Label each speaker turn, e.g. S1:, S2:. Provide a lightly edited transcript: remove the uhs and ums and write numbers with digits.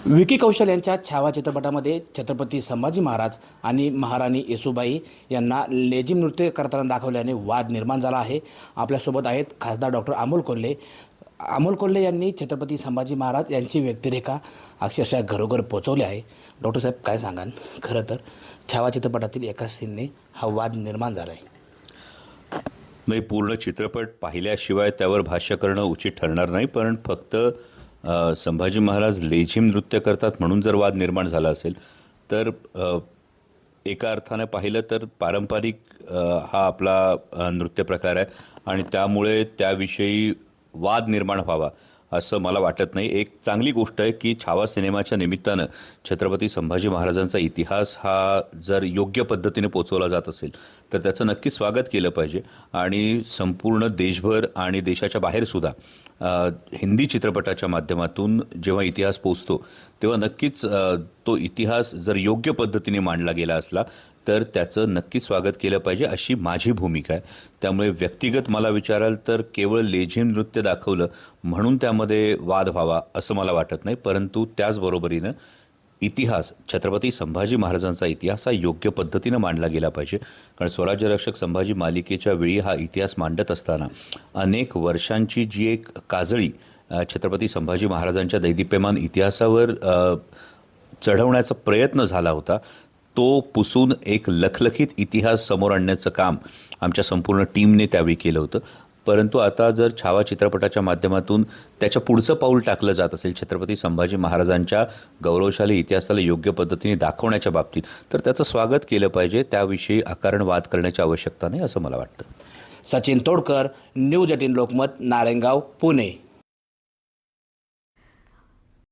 S1: विकी कौशल यांच्या छावा चित्रपटामध्ये छत्रपती संभाजी महाराज आणि महाराणी येसूबाई यांना लेझिम नृत्य करताना दाखवल्याने वाद निर्माण झाला आहे. आपल्यासोबत आहेत खासदार डॉक्टर अमोल कोल्हे. अमोल कोल्हे यांनी छत्रपती संभाजी महाराज यांची व्यक्तिरेखा अक्षरशः घरोघर पोहोचवली आहे. डॉक्टर साहेब, काय सांगाल? खरं तर छावा चित्रपटातील एका सीनने हा वाद निर्माण झाला आहे.
S2: नाही, पूर्ण चित्रपट पाहिल्याशिवाय त्यावर भाष्य करणं उचित ठरणार नाही. पण फक्त संभाजी महाराज लेझिम नृत्य करतात म्हणून जर वाद निर्माण झाला असेल तर एका अर्थाने पाहिलं तर पारंपरिक हा आपला नृत्य प्रकार आहे आणि त्यामुळे त्याविषयी वाद निर्माण व्हावा असं मला वाटत नाही. एक चांगली गोष्ट आहे की छावा सिनेमाच्या निमित्तानं छत्रपती संभाजी महाराजांचा इतिहास हा जर योग्य पद्धतीने पोचवला जात असेल तर त्याचं नक्की स्वागत केलं पाहिजे. आणि संपूर्ण देशभर आणि देशाच्या बाहेरसुद्धा हिंदी चित्रपटाच्या माध्यमातून जेव्हा इतिहास पोचतो तेव्हा नक्कीच तो इतिहास जर योग्य पद्धतीने मांडला गेला असला तर त्याचं नक्की स्वागत केलं पाहिजे अशी माझी भूमिका आहे. त्यामुळे व्यक्तिगत मला विचाराल तर केवळ लेझिम नृत्य दाखवलं म्हणून त्यामध्ये वाद व्हावा असं मला वाटत नाही. परंतु त्याचबरोबरीनं इतिहास, छत्रपती संभाजी महाराजांचा इतिहास हा योग्य पद्धतीनं मांडला गेला पाहिजे. कारण स्वराज्य रक्षक संभाजी मालिकेच्या वेळी हा इतिहास मांडत असताना अनेक वर्षांची जी एक काजळी छत्रपती संभाजी महाराजांच्या दैदिप्यमान इतिहासावर चढवण्याचा प्रयत्न झाला होता तो पुसून एक लखलखीत इतिहास समोर आणण्याचं काम आमच्या संपूर्ण टीमने त्यावेळी केलं होतं. परंतु आता जर छावा चित्रपटाच्या माध्यमातून त्याच्या पुढचं पाऊल टाकलं जात असेल छत्रपती संभाजी महाराजांच्या गौरवशाली इतिहासाला योग्य पद्धतीने दाखवण्याच्या बाबतीत तर त्याचं स्वागत केलं पाहिजे. त्याविषयी अकारण वाद करण्याची आवश्यकता नाही असं मला वाटतं.
S1: सचिन तोडकर, न्यूज 18 लोकमत, नारायणगाव, पुणे.